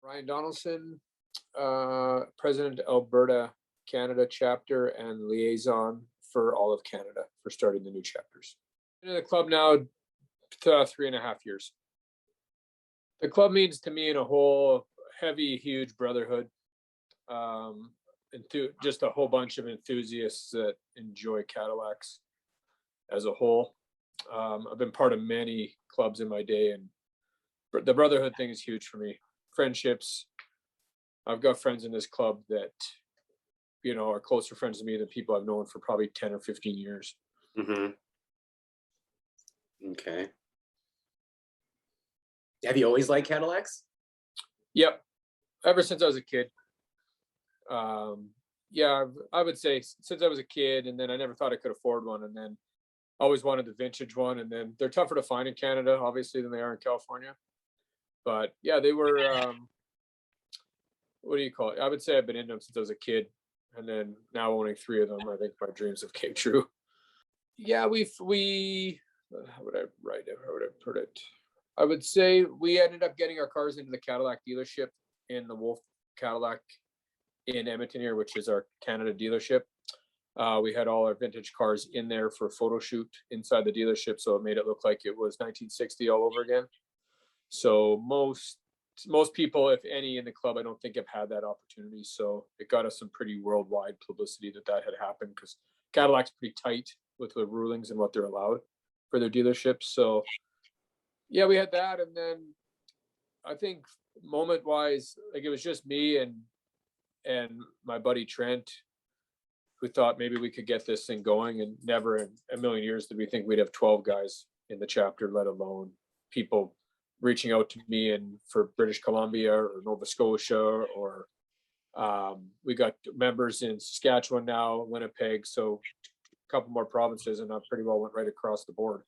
Ryan Donaldson, President Alberta, Canada chapter, and liaison for all of Canada for starting the new chapters. Been in the club now 3.5 years. The club means to me in a whole heavy, huge brotherhood. Just a whole bunch of enthusiasts that enjoy Cadillacs as a whole. I've been part of many clubs in my day, and the brotherhood thing is huge for me. Friendships. I've got friends in this club that, are closer friends to me than people I've known for probably 10 or 15 years. Mm-hmm. Okay. Have you always liked Cadillacs? Yep. Ever since I was a kid. Yeah, I would say since I was a kid, and then I never thought I could afford one, and then always wanted the vintage one, and then they're tougher to find in Canada, obviously, than they are in California. But yeah, they were, what do you call it? I would say I've been in them since I was a kid, and then now owning 3 of them, I think my dreams have came true. Yeah, how would I write it? How would I put it? I would say we ended up getting our cars into the Cadillac dealership in the Wolf Cadillac in Edmonton here, which is our Canada dealership. We had all our vintage cars in there for a photo shoot inside the dealership, so it made it look like it was 1960 all over again. So most people, if any, in the club, I don't think have had that opportunity. So it got us some pretty worldwide publicity that had happened, because Cadillac's pretty tight with the rulings and what they're allowed for their dealerships. So yeah, we had that, and then I think moment wise, like, it was just me and my buddy Trent, who thought maybe we could get this thing going, and never in a million years did we think we'd have 12 guys in the chapter, let alone people reaching out to me and for British Columbia or Nova Scotia, or we got members in Saskatchewan now, Winnipeg, so a couple more provinces, and I pretty well went right across the board.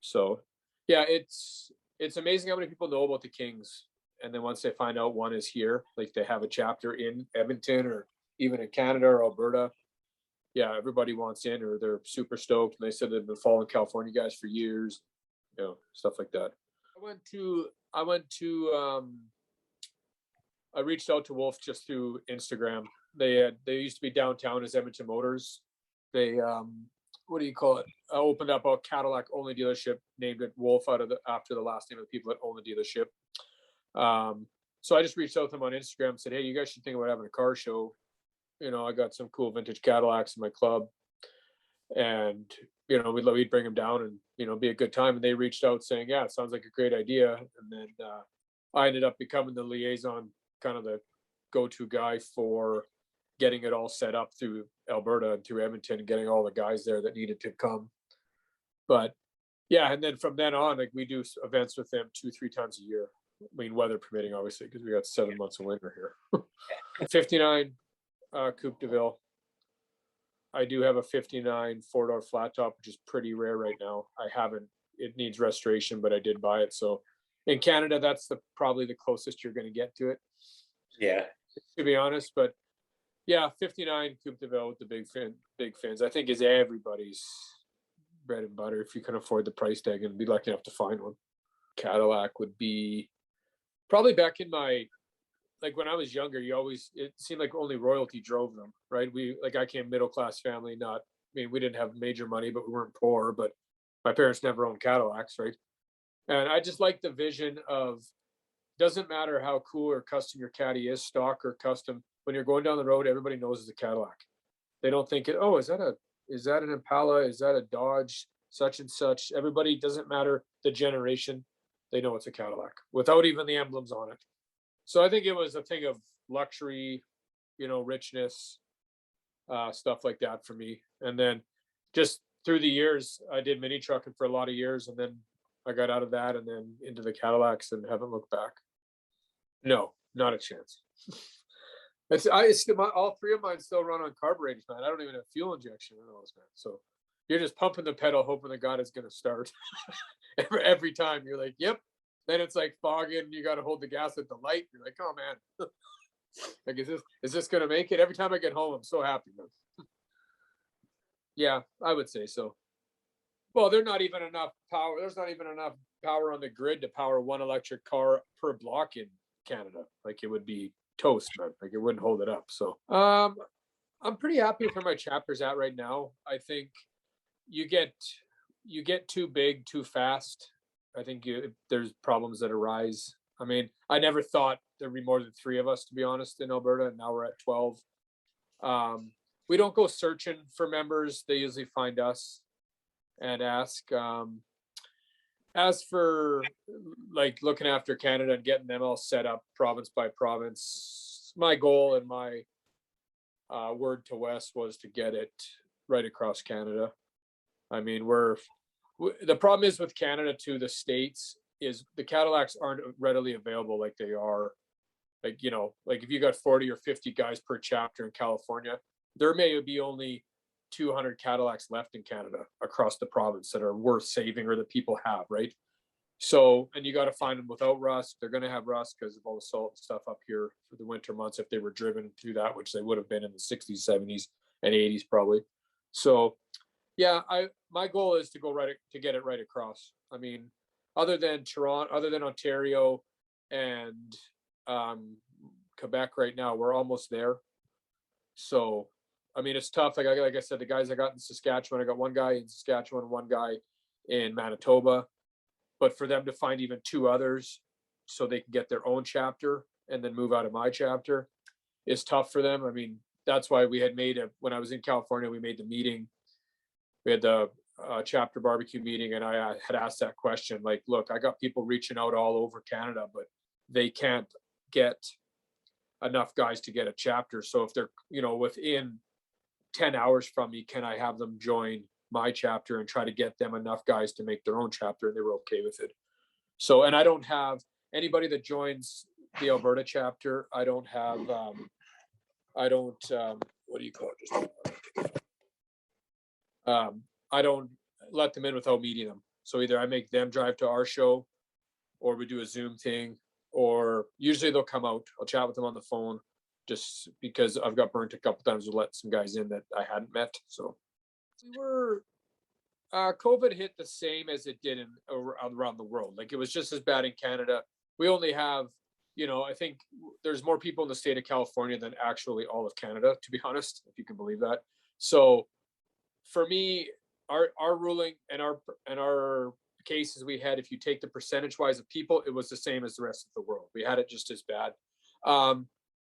So yeah, it's amazing how many people know about the Kings, and then once they find out one is here, like they have a chapter in Edmonton or even in Canada or Alberta, yeah, everybody wants in, or they're super stoked. And they said they've been following California guys for years, stuff like that. I reached out to Wolf just through Instagram. They used to be downtown as Edmonton Motors. They what do you call it? I opened up a Cadillac only dealership, named it Wolf after the last name of the people that own the dealership. So I just reached out to them on Instagram and said, hey, you guys should think about having a car show. I got some cool vintage Cadillacs in my club, and we'd bring them down and be a good time. And they reached out saying, yeah, it sounds like a great idea. And then I ended up becoming the liaison, kind of the go-to guy for getting it all set up through Alberta and through Edmonton, and getting all the guys there that needed to come. But yeah, and then from then on, like, we do events with them 2-3 times a year. I mean, weather permitting, obviously, because we got 7 months of winter here. 59 Coupe de Ville. I do have a 59 4-door flat top, which is pretty rare right now. It needs restoration, but I did buy it. So in Canada, that's probably the closest you're going to get to it. Yeah. To be honest, but yeah, 59 Coupe de Ville with the big fins, I think, is everybody's bread and butter if you can afford the price tag and be lucky enough to find one. Cadillac would be probably back in like when I was younger, it seemed like only royalty drove them, right? I came middle class family, we didn't have major money, but we weren't poor, but my parents never owned Cadillacs, right? And I just like the vision of, doesn't matter how cool or custom your Caddy is, stock or custom, when you're going down the road, everybody knows it's a Cadillac. They don't think is that an Impala? Is that a Dodge? Such and such. Everybody, doesn't matter the generation, they know it's a Cadillac without even the emblems on it. So I think it was a thing of luxury, richness, stuff like that for me. And then just through the years, I did mini trucking for a lot of years, and then I got out of that and then into the Cadillacs and haven't looked back. No, not a chance. All 3 of mine still run on carburetors, man. I don't even have fuel injection in those, man. So you're just pumping the pedal, hoping that God is going to start. every time you're like, yep. Then it's like fogging. You got to hold the gas at the light. You're like, oh man, like, is this going to make it? Every time I get home, I'm so happy, man. Yeah, I would say so. Well, there's not even enough power. There's not even enough power on the grid to power one electric car per block in Canada. Like it would be toast, man. Like it wouldn't hold it up. So I'm pretty happy with where my chapter's at right now. I think you get too big too fast. I think there's problems that arise. I mean, I never thought there'd be more than 3 of us, to be honest, in Alberta, and now we're at 12. We don't go searching for members. They usually find us and ask. As for like looking after Canada and getting them all set up province by province, my goal and my word to Wes was to get it right across Canada. I mean, the problem is with Canada to the States is the Cadillacs aren't readily available like they are. Like, you know, like if you got 40 or 50 guys per chapter in California, there may be only 200 Cadillacs left in Canada across the province that are worth saving or that people have, right? So, and you got to find them without rust. They're going to have rust because of all the salt and stuff up here for the winter months if they were driven through that, which they would have been in the 60s, 70s, and 80s probably. So, yeah, my goal is to get it right across. I mean, other than Toronto, other than Ontario and Quebec right now, we're almost there. So, I mean, it's tough. Like I said, the guys I got in Saskatchewan, I got one guy in Saskatchewan, one guy in Manitoba. But for them to find even 2 others so they can get their own chapter and then move out of my chapter is tough for them. I mean, that's why we had when I was in California, we made the meeting. We had the chapter barbecue meeting, and I had asked that question, like, look, I got people reaching out all over Canada, but they can't get enough guys to get a chapter. So if they're, you know, within 10 hours from me, can I have them join my chapter and try to get them enough guys to make their own chapter? And they were okay with it. So, and I don't have anybody that joins the Alberta chapter. I don't have, what do you call it? I don't let them in without meeting them. So either I make them drive to our show, or we do a Zoom thing, or usually they'll come out. I'll chat with them on the phone, just because I've got burnt a couple times to let some guys in that I hadn't met. So we were, COVID hit the same as it did around the world. Like it was just as bad in Canada. We only have, you know, I think there's more people in the state of California than actually all of Canada, to be honest, if you can believe that. So for me, our ruling and our cases we had, if you take the percentage wise of people, it was the same as the rest of the world. We had it just as bad.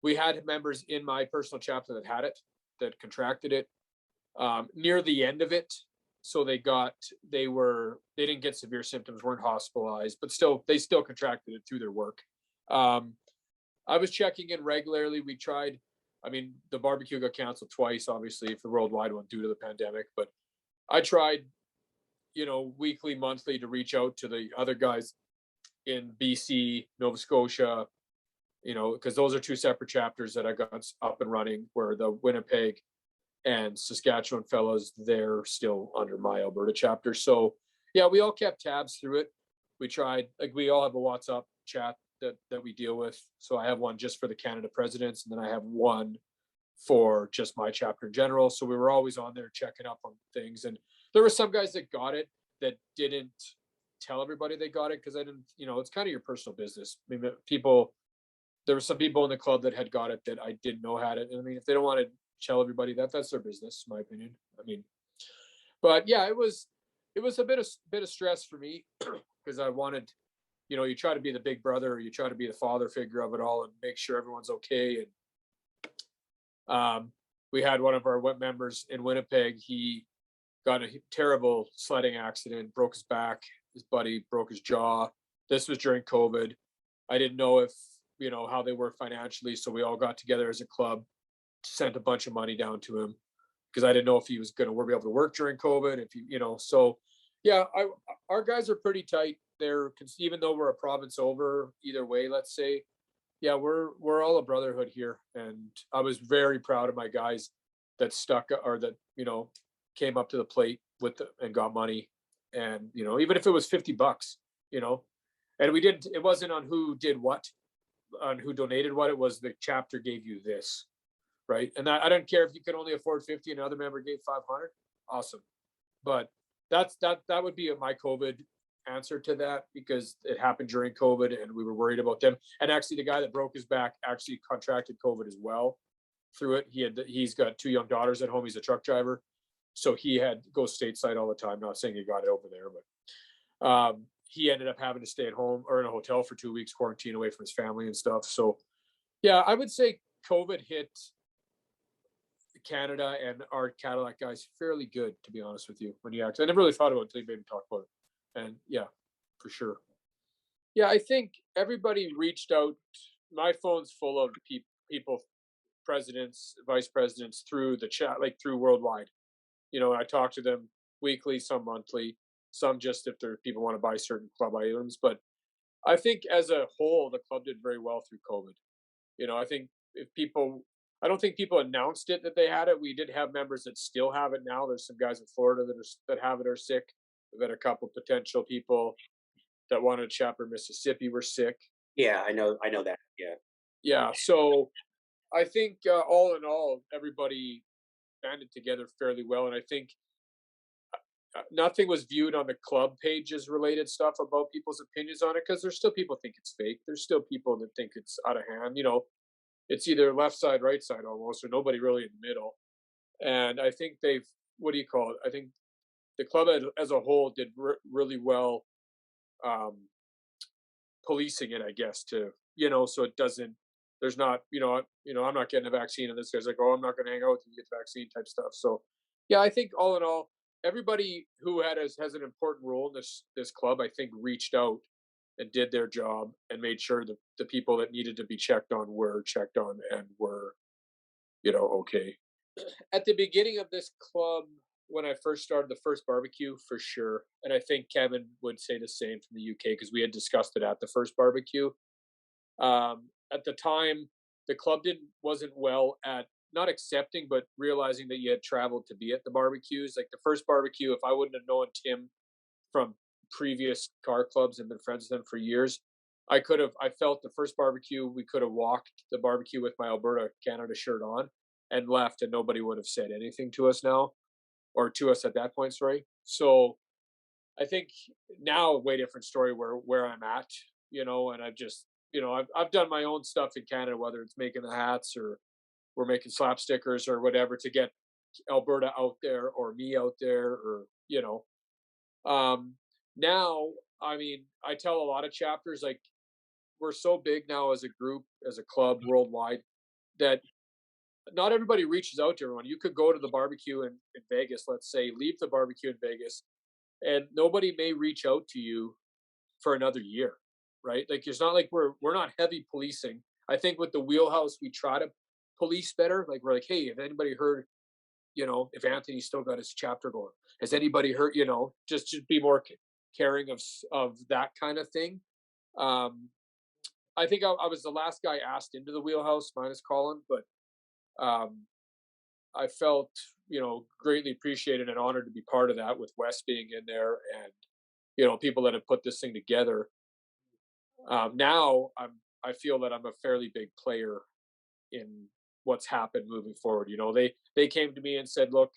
We had members in my personal chapter that had it, that contracted it near the end of it. So they didn't get severe symptoms, weren't hospitalized, but they still contracted it through their work. I was checking in regularly. We tried, I mean, the barbecue got canceled twice, obviously, for the worldwide one due to the pandemic, but I tried, you know, weekly, monthly to reach out to the other guys in BC, Nova Scotia, you know, because those are 2 separate chapters that I got up and running, where the Winnipeg and Saskatchewan fellows, they're still under my Alberta chapter. So yeah, we all kept tabs through it. We tried, like we all have a WhatsApp chat that we deal with. So I have one just for the Canada presidents, and then I have one for just my chapter in general. So we were always on there checking up on things. And there were some guys that got it that didn't tell everybody they got it, because I didn't, you know, it's kind of your personal business. I mean, there were some people in the club that had got it that I didn't know had it. And I mean, if they don't want to tell everybody that's their business, in my opinion. I mean, but yeah, it was a bit of stress for me because I wanted, you know, you try to be the big brother, or you try to be the father figure of it all and make sure everyone's okay. And we had one of our members in Winnipeg. He got a terrible sledding accident, broke his back. His buddy broke his jaw. This was during COVID. I didn't know if, you know, how they were financially. So we all got together as a club, sent a bunch of money down to him, because I didn't know if he was going to be able to work during COVID. If you know, so yeah, our guys are pretty tight there, even though we're a province over either way, let's say. Yeah, we're all a brotherhood here. And I was very proud of my guys that stuck, or that, you know, came up to the plate and got money. And, you know, even if it was $50, you know, and it wasn't on who did what, on who donated what, it was the chapter gave you this. Right. And I don't care if you could only afford 50 and another member gave 500. Awesome. But that would be my COVID answer to that because it happened during COVID and we were worried about them. And actually, the guy that broke his back actually contracted COVID as well through it. He's got 2 young daughters at home. He's a truck driver, so he had to go stateside all the time. Not saying he got it over there, but he ended up having to stay at home or in a hotel for 2 weeks, quarantine away from his family and stuff. So yeah, I would say COVID hit Canada and our Cadillac guys fairly good, to be honest with you. When you actually, I never really thought about it until you made me talk about it. And yeah, for sure. Yeah, I think everybody reached out. My phone's full of people, presidents, vice presidents through the chat, like through worldwide. You know, I talk to them weekly, some monthly, some just if there people want to buy certain club items. But I think as a whole, the club did very well through COVID. You know, I think if people, I don't think people announced it that they had it. We did have members that still have it now. There's some guys in Florida that have it are sick. We've had a couple potential people that wanted a chapter in Mississippi were sick. Yeah, I know that. Yeah. Yeah, so I think all in all, everybody banded together fairly well, and I think nothing was viewed on the club pages related stuff about people's opinions on it because there's still people think it's fake. There's still people that think it's out of hand. You know, it's either left side, right side almost, or nobody really in the middle. And I think they've, what do you call it? I think the club as a whole did really well policing it, I guess, to, you know, so it doesn't, there's not, I'm not getting a vaccine, and this guy's like, oh, I'm not going to hang out with you, get the vaccine type stuff. So, yeah, I think all in all, everybody who has an important role in this club, I think, reached out and did their job and made sure that the people that needed to be checked on were checked on and were, okay. At the beginning of this club, when I first started the first barbecue, for sure, and I think Kevin would say the same from the UK because we had discussed it at the first barbecue. At the time, the club wasn't well at not accepting, but realizing that you had traveled to be at the barbecues. Like the first barbecue, if I wouldn't have known Tim from previous car clubs and been friends with him for years, I felt the first barbecue, we could have walked the barbecue with my Alberta, Canada shirt on and left, and nobody would have said anything to us now, or to us at that point, sorry. So I think now a way different story where I'm at, and I've just, I've done my own stuff in Canada, whether it's making the hats or we're making slap stickers or whatever to get Alberta out there or me out there or, now, I mean, I tell a lot of chapters, like we're so big now as a group, as a club worldwide, that not everybody reaches out to everyone. You could go to the barbecue in Vegas, let's say, leave the barbecue in Vegas, and nobody may reach out to you for another year, right? Like it's not like we're not heavy policing. I think with the wheelhouse, we try to police better. Like we're like, hey, if anybody heard, if Anthony's still got his chapter going, has anybody heard, just be more caring of that kind of thing. I think I was the last guy asked into the wheelhouse, minus Colin, but I felt, greatly appreciated and honored to be part of that with Wes being in there and, people that have put this thing together. Now I feel that I'm a fairly big player in what's happened moving forward. They came to me and said, look,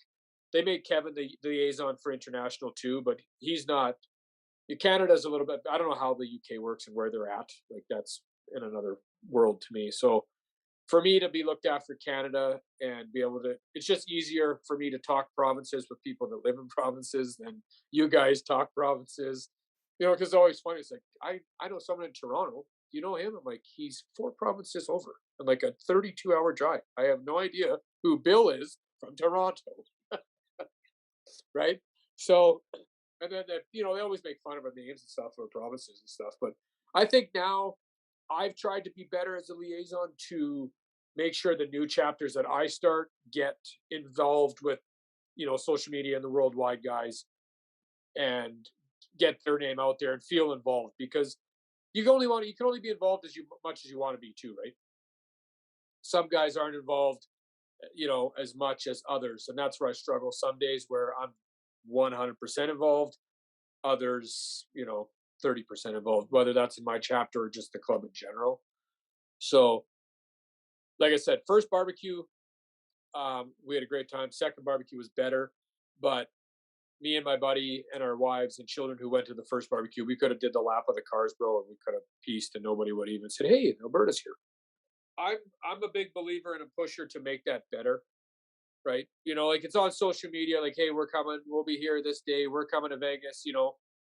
they made Kevin the liaison for international too, but he's not. Canada's a little bit, I don't know how the UK works and where they're at. Like that's in another world to me. So for me to be looked after Canada and be able to, it's just easier for me to talk provinces with people that live in provinces than you guys talk provinces, because it's always funny. It's like, I know someone in Toronto. Do you know him? I'm like, he's 4 provinces over and like a 32-hour drive. I have no idea who Bill is from Toronto. Right. So, and then, they always make fun of our names and stuff for provinces and stuff. But I think now I've tried to be better as a liaison to make sure the new chapters that I start get involved with, social media and the worldwide guys and get their name out there and feel involved, because you can only be involved as much as you want to be too, right? Some guys aren't involved, as much as others. And that's where I struggle some days where I'm 100% involved, others, 30% involved, whether that's in my chapter or just the club in general. So, like I said, first barbecue, we had a great time. Second barbecue was better, but me and my buddy and our wives and children who went to the first barbecue, we could have did the lap of the cars, bro, and we could have pieced, and nobody would even said, "Hey, Alberta's here." I'm a big believer and a pusher to make that better, right? Like it's on social media, like, "Hey, we're coming, we'll be here this day, we're coming to Vegas."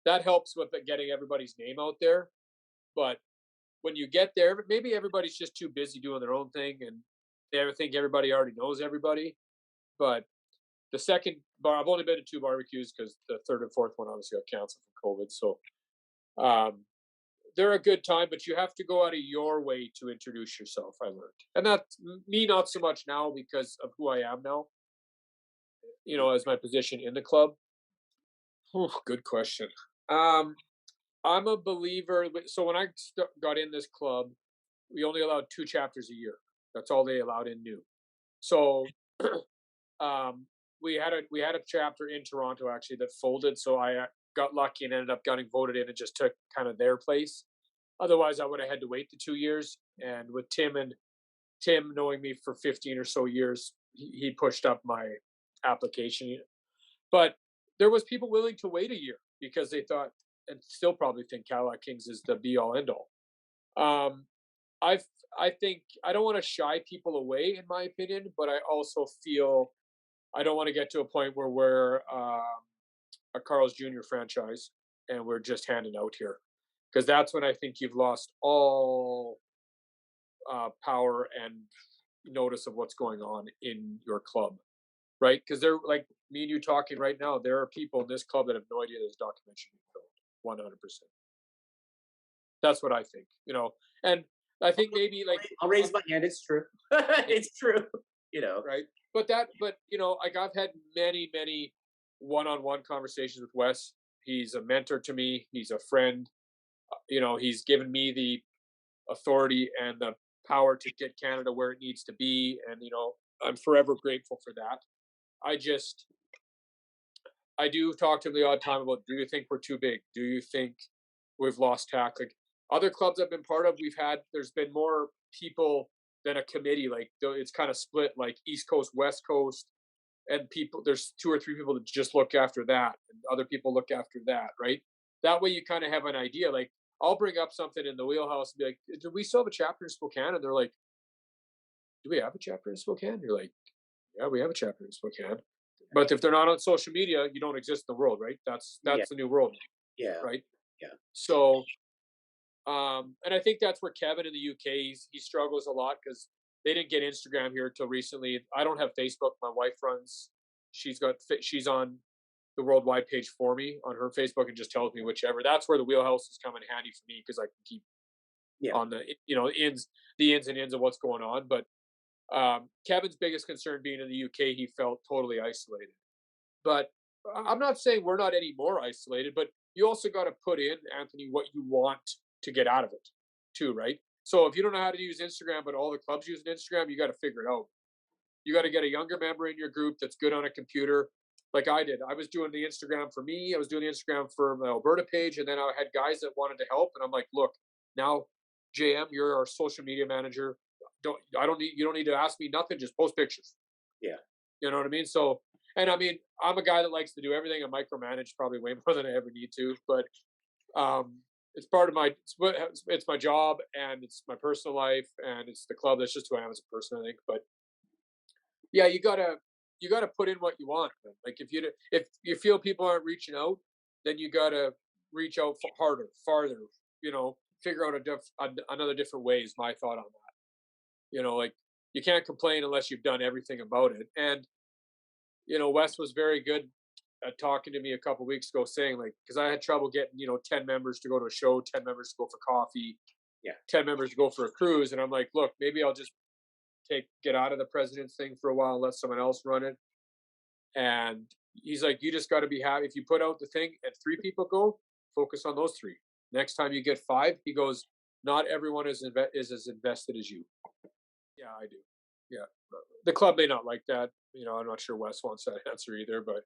That helps with getting everybody's name out there. But when you get there, maybe everybody's just too busy doing their own thing, and they think everybody already knows everybody. But the second bar, I've only been to two barbecues because the third and fourth one obviously got canceled for COVID. So um, they're a good time, but you have to go out of your way to introduce yourself. I learned, and that's me not so much now because of who I am now. As my position in the club. Good question. Um, I'm a believer. So when I got in this club, we only allowed two chapters a year. That's all they allowed in new. So um, we had a chapter in Toronto actually that folded. So I got lucky and ended up getting voted in and just took kind of their place. Otherwise, I would have had to wait the 2 years. And with Tim knowing me for 15 or so years, he pushed up my application. But there was people willing to wait a year because they thought, and still probably think, Cadillac Kings is the be all end all. Um, I I think I don't want to shy people away, in my opinion, but I also feel I don't want to get to a point where we're a Carl's Jr. franchise and we're just handing out here, because that's when I think you've lost all power and notice of what's going on in your club, right? Because they're like me and you talking right now. There are people in this club that have no idea this documentary being filmed. 100%. That's what I think. And I think maybe like I'll raise my hand. It's true. It's true. right. Like I've had many, many one-on-one conversations with Wes. He's a mentor to me. He's a friend. He's given me the authority and the power to get Canada where it needs to be, and I'm forever grateful for that. I just I do talk to him the odd time about, do you think we're too big? Do you think we've lost tact? Like other clubs I've been part of, there's been more people than a committee. Like it's kind of split, like East Coast, West Coast, and people. There's two or three people that just look after that, and other people look after that, right? That way you kind of have an idea. Like I'll bring up something in the wheelhouse and be like, "Do we still have a chapter in Spokane?" And they're like, "Do we have a chapter in Spokane?" You're like, "Yeah, we have a chapter in Spokane." But if they're not on social media, you don't exist in the world, right? That's Yeah. the new world, Yeah. right? Yeah. So, and I think that's where Kevin in the UK he struggles a lot because they didn't get Instagram here until recently. I don't have Facebook. My wife runs. She's on the worldwide page for me on her Facebook and just tells me whichever. That's where the wheelhouse is coming handy for me because I can keep on the ins and ins of what's going on. But Kevin's biggest concern being in the UK, he felt totally isolated. But I'm not saying we're not any more isolated, but you also got to put in, Anthony, what you want to get out of it, too, right? So if you don't know how to use Instagram, but all the clubs using Instagram, you got to figure it out. You got to get a younger member in your group that's good on a computer, like I did. I was doing the Instagram for me. I was doing the Instagram for my Alberta page, and then I had guys that wanted to help, and I'm like, look, now, JM, you're our social media manager. You don't need to ask me nothing. Just post pictures. Yeah. You know what I mean? So, and I mean, I'm a guy that likes to do everything and micromanage probably way more than I ever need to, but it's part of it's my job and it's my personal life and it's the club. That's just who I am as a person, I think. But yeah, you gotta put in what you want. Man. Like if you feel people aren't reaching out, then you gotta reach out harder, farther. Figure out another different way. Is my thought on that. Like you can't complain unless you've done everything about it. And Wes was very good at talking to me a couple weeks ago, saying like, because I had trouble getting 10 members to go to a show, 10 members to go for coffee, 10 members to go for a cruise, and I'm like, look, maybe I'll just get out of the president's thing for a while and let someone else run it. And he's like, you just got to be happy if you put out the thing and 3 people go, focus on those 3. Next time you get 5, he goes, not everyone is as invested as you. Yeah, I do. Yeah, the club may not like that. I'm not sure Wes wants that answer either, but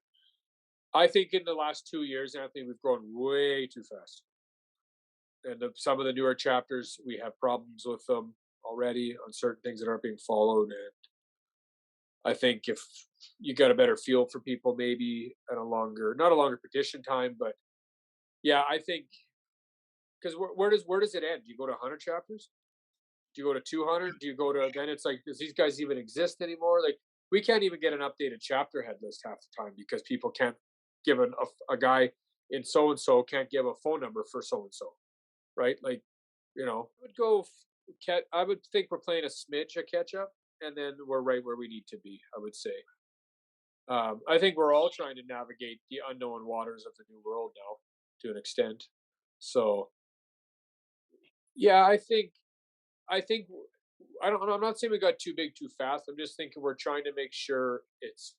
I think in the last 2 years, Anthony, we've grown way too fast. And some of the newer chapters, we have problems with them already on certain things that aren't being followed. And I think if you got a better feel for people, maybe at not a longer petition time, but yeah, I think because where does it end? Do you go to 100 chapters? Do you go to 200? Do you go to then it's like, does these guys even exist anymore? Like, we can't even get an updated chapter head list half the time because people can't give a guy in so and so can't give a phone number for so and so, right? Like, I would go. I would think we're playing a smidge of catch up, and then we're right where we need to be. I would say. I think we're all trying to navigate the unknown waters of the new world now to an extent. So yeah, I think I don't know. I'm not saying we got too big too fast. I'm just thinking we're trying to make sure it's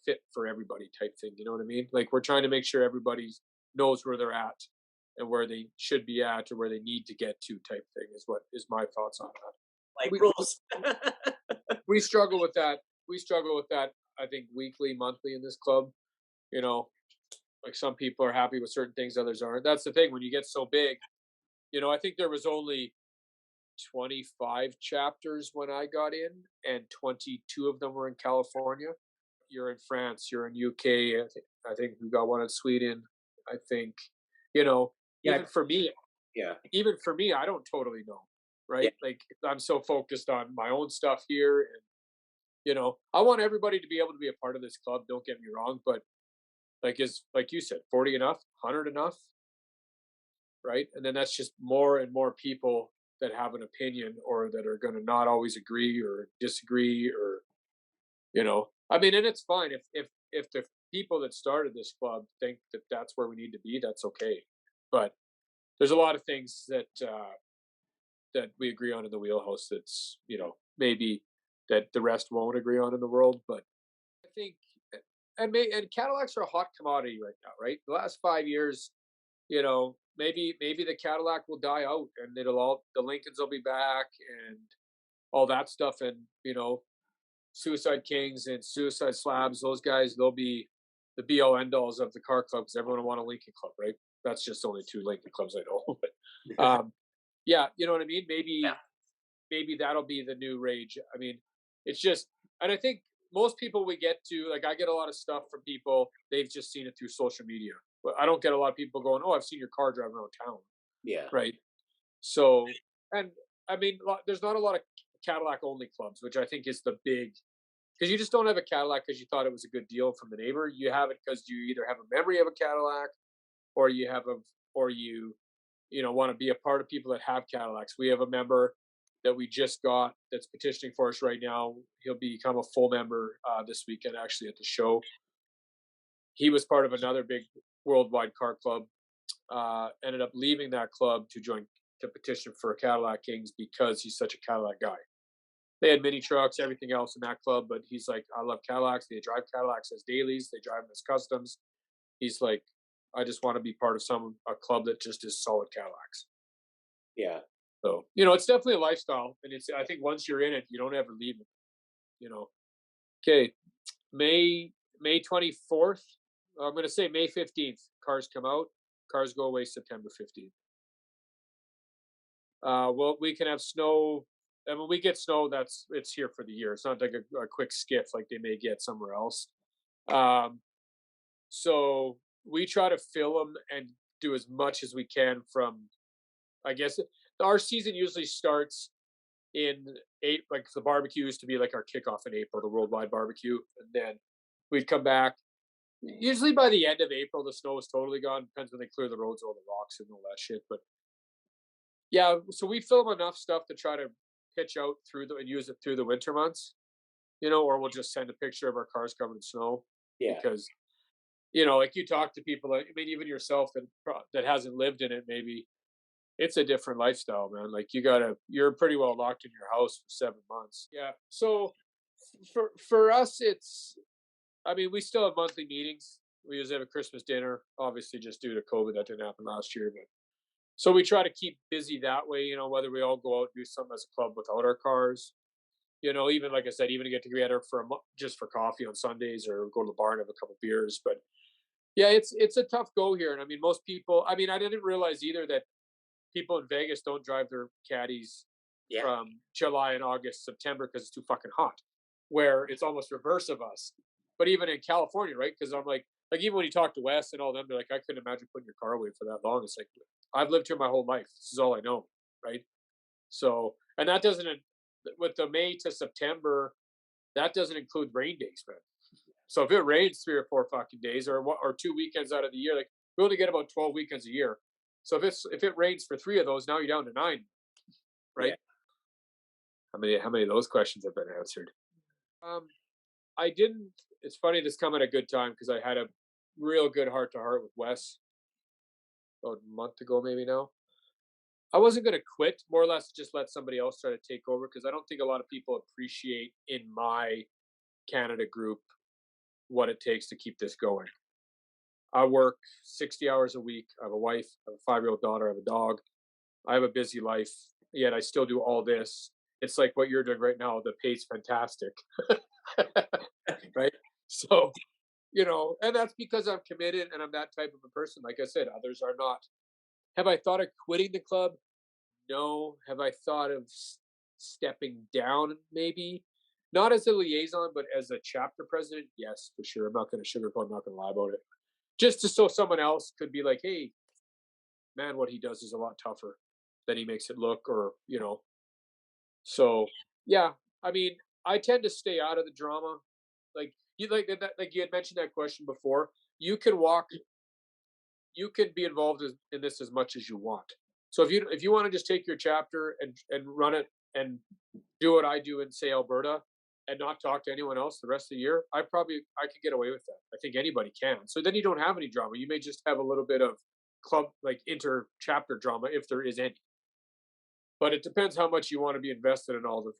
fit for everybody type thing. You know what I mean? Like, we're trying to make sure everybody knows where they're at and where they should be at or where they need to get to type thing is what is my thoughts on that. Like We rules. we struggle with that. We struggle with that. I think weekly, monthly in this club. You know, like some people are happy with certain things, others aren't. That's the thing when you get so big. I think there was only 25 chapters when I got in, and 22 of them were in California. You're in France, you're in UK. I think we got one in Sweden. I think, you know, Yeah, even for me, yeah, I don't totally know, yeah, right? Like, I'm so focused on my own stuff here, and I want everybody to be able to be a part of this club. Don't get me wrong, but like you said, 40 enough, 100 enough, right? And then that's just more and more people that have an opinion or that are going to not always agree or disagree or I mean, and it's fine if the people that started this club think that that's where we need to be, that's okay. But there's a lot of things that we agree on in the wheelhouse that's maybe that the rest won't agree on in the world. But I think and Cadillacs are a hot commodity right now, right? The last 5 years, maybe the Cadillac will die out and the Lincolns will be back and all that stuff, and Suicide Kings and Suicide Slabs, those guys, they'll be the be all end alls of the car club because everyone will want a Lincoln club, right? That's just only two Lincoln clubs I know. But yeah, you know what I mean? yeah, Maybe that'll be the new rage. I mean, it's just, and I think most people we get to, like, I get a lot of stuff from people, they've just seen it through social media. But I don't get a lot of people going, "Oh, I've seen your car driving around town," yeah, right? So, and I mean, there's not a lot of Cadillac only clubs, which I think is the big, because you just don't have a Cadillac because you thought it was a good deal from the neighbor. You have it because you either have a memory of a Cadillac, or you want to be a part of people that have Cadillacs. We have a member that we just got that's petitioning for us right now. He'll become a full member this weekend, actually, at the show. He was part of another big worldwide car club. Ended up leaving that club to petition for Cadillac Kings because he's such a Cadillac guy. They had mini trucks, everything else in that club, but he's like, I love Cadillacs. They drive Cadillacs as dailies. They drive them as customs. He's like, I just want to be part of a club that just is solid Cadillacs. yeah. So, it's definitely a lifestyle. And I think once you're in it, you don't ever leave it. Okay. May 24th. I'm going to say May 15th. Cars come out. Cars go away September 15th. Well, we can have snow. And when we get snow, it's here for the year. It's not like a quick skiff like they may get somewhere else. So we try to fill them and do as much as we can from, I guess, our season usually starts in like the barbecue used to be like our kickoff in April, the worldwide barbecue. And then we'd come back. Usually by the end of April, the snow is totally gone. Depends when they clear the roads, all the rocks and all that shit. But yeah, so we film enough stuff to try to pitch out and use it through the winter months, or we'll just send a picture of our cars covered in snow. Yeah. Because, like you talk to people, I mean, even yourself that hasn't lived in it, maybe it's a different lifestyle, man. Like you're pretty well locked in your house for 7 months. Yeah. So for us, I mean, we still have monthly meetings. We usually have a Christmas dinner, obviously just due to COVID. That didn't happen last year, but so we try to keep busy that way, whether we all go out and do something as a club without our cars. Even like I said, even to get together just for coffee on Sundays or go to the bar and have a couple beers. But yeah, it's a tough go here. And I mean, most people, I mean, I didn't realize either that people in Vegas don't drive their caddies Yeah. from July and August, September because it's too fucking hot. where it's almost reverse of us. But even in California, right? Because I'm like even when you talk to Wes and all them, they're like, I couldn't imagine putting your car away for that long. It's like I've lived here my whole life. This is all I know, right? So, and that doesn't with the May to September, that doesn't include rain days, man. So if it rains 3 or 4 fucking days, or 2 weekends out of the year, like we only get about 12 weekends a year. So if it rains for 3 of those, now you're down to 9, Yeah. right? How many of those questions have been answered? Um, I didn't. It's funny this come at a good time because I had a real good heart to heart with Wes about a month ago, maybe now. I wasn't going to quit, more or less just let somebody else try to take over because I don't think a lot of people appreciate in my Canada group what it takes to keep this going. I work 60 hours a week. I have a wife, I have a 5-year-old daughter, I have a dog. I have a busy life, yet I still do all this. It's like what you're doing right now. The pay's fantastic, right? So, and that's because I'm committed and I'm that type of a person. Like I said, others are not. Have I thought of quitting the club? No. Have I thought of stepping down? Maybe not as a liaison, but as a chapter president. Yes, for sure. I'm not going to sugarcoat. I'm not going to lie about it. Just so someone else could be like, "Hey, man, what he does is a lot tougher than he makes it look," or. So yeah, I mean, I tend to stay out of the drama. Like you had mentioned that question before. You can walk you can be involved in this as much as you want. So if you want to just take your chapter and run it and do what I do in say Alberta and not talk to anyone else the rest of the year, I could get away with that. I think anybody can. So then you don't have any drama. You may just have a little bit of club like inter chapter drama if there is any. But it depends how much you want to be invested in all the.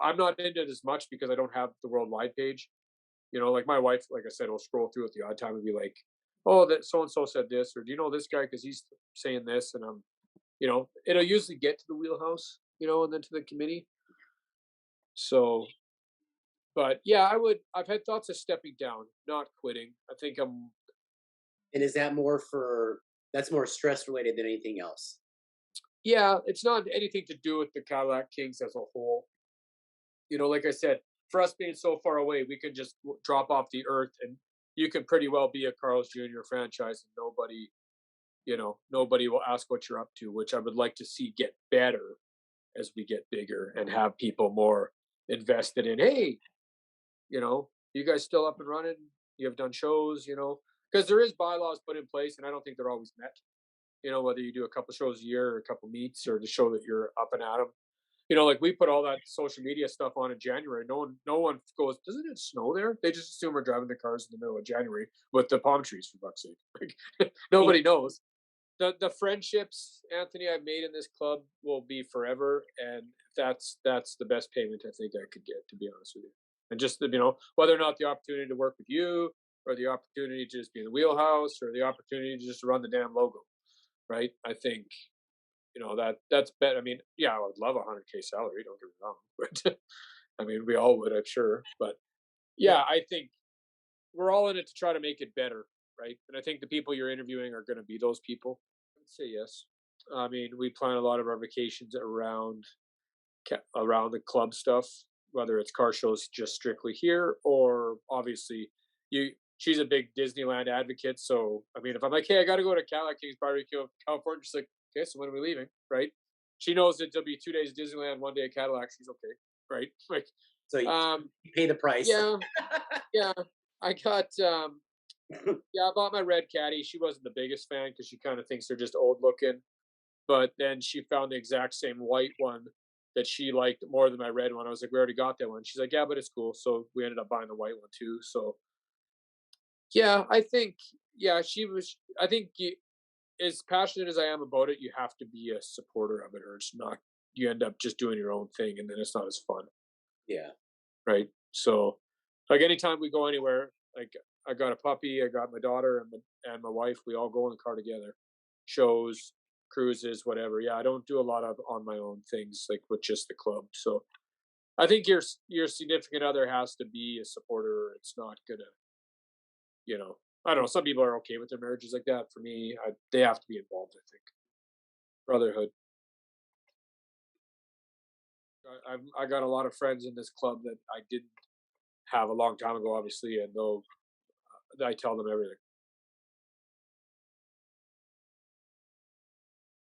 I'm not into it as much because I don't have the worldwide page. Like my wife, like I said, will scroll through at the odd time and be like, "Oh, that so and so said this," or "Do you know this guy because he's saying this?" And it'll usually get to the wheelhouse, and then to the committee. So, but yeah, I've had thoughts of stepping down, not quitting. I think I'm. And is that that's more stress related than anything else? Yeah, it's not anything to do with the Cadillac Kings as a whole. Like I said, for us being so far away, we can just drop off the earth, and you can pretty well be a Carl's Jr. franchise, and nobody will ask what you're up to, which I would like to see get better as we get bigger and have people more invested in. Hey, you guys still up and running? You have done shows, because there is bylaws put in place, and I don't think they're always met. Whether you do a couple shows a year or a couple meets or to show that you're up and at them. Like we put all that social media stuff on in January. No one goes, doesn't it snow there? They just assume we're driving the cars in the middle of January with the palm trees, for fuck's sake. Like, nobody knows. The friendships, Anthony, I've made in this club will be forever, and that's the best payment I think I could get, to be honest with you. And just whether or not the opportunity to work with you, or the opportunity to just be in the wheelhouse, or the opportunity to just run the damn logo, right? I think that's better. I mean, yeah, I would love a 100K salary. Don't get me wrong, but I mean, we all would, I'm sure. But yeah, I think we're all in it to try to make it better, right? And I think the people you're interviewing are going to be those people. I would say yes. I mean, we plan a lot of our vacations around the club stuff, whether it's car shows just strictly here, or obviously you. She's a big Disneyland advocate, so I mean, if I'm like, hey, I got to go to Cadillac Kings Barbecue, California, she's like, okay, so when are we leaving, right? She knows that there'll be 2 days of Disneyland, 1 day at Cadillac. She's okay, right? Like, So you pay the price. yeah, yeah. I got, yeah, I bought my red caddy. She wasn't the biggest fan because she kind of thinks they're just old looking. But then she found the exact same white one that she liked more than my red one. I was like, we already got that one. She's like, yeah, but it's cool. So we ended up buying the white one too. So yeah, I think, yeah, I think as passionate as I am about it, you have to be a supporter of it, or it's not, you end up just doing your own thing and then it's not as fun. Yeah. Right. So like anytime we go anywhere, like I got a puppy, I got my daughter and my wife, we all go in the car together, shows, cruises, whatever. Yeah. I don't do a lot of on my own things like with just the club. So I think your significant other has to be a supporter. It's not gonna, I don't know. Some people are okay with their marriages like that. For me, they have to be involved. I think brotherhood. I got a lot of friends in this club that I didn't have a long time ago, obviously, and I tell them everything.